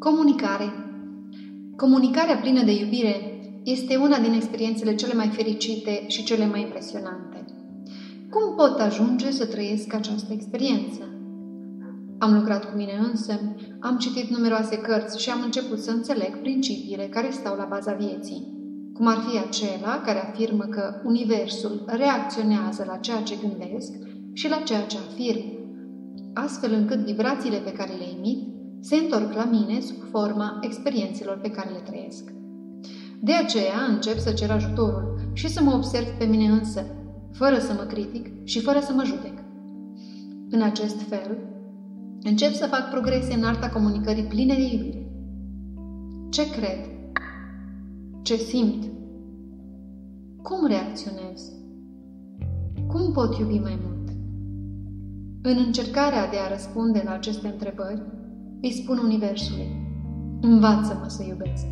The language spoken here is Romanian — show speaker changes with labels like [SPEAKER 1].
[SPEAKER 1] Comunicare. Comunicarea plină de iubire este una din experiențele cele mai fericite și cele mai impresionante. Cum pot ajunge să trăiesc această experiență? Am lucrat cu mine însămi, am citit numeroase cărți și am început să înțeleg principiile care stau la baza vieții, cum ar fi acela care afirmă că Universul reacționează la ceea ce gândesc și la ceea ce afirm, astfel încât vibrațiile pe care le emit se întorc la mine sub forma experiențelor pe care le trăiesc. De aceea încep să cer ajutorul și să mă observ pe mine însă, fără să mă critic și fără să mă judec. În acest fel, încep să fac progrese în arta comunicării pline de iubire. Ce cred? Ce simt? Cum reacționez? Cum pot iubi mai mult? În încercarea de a răspunde la aceste întrebări, îi spun Universului: învață-mă să iubesc.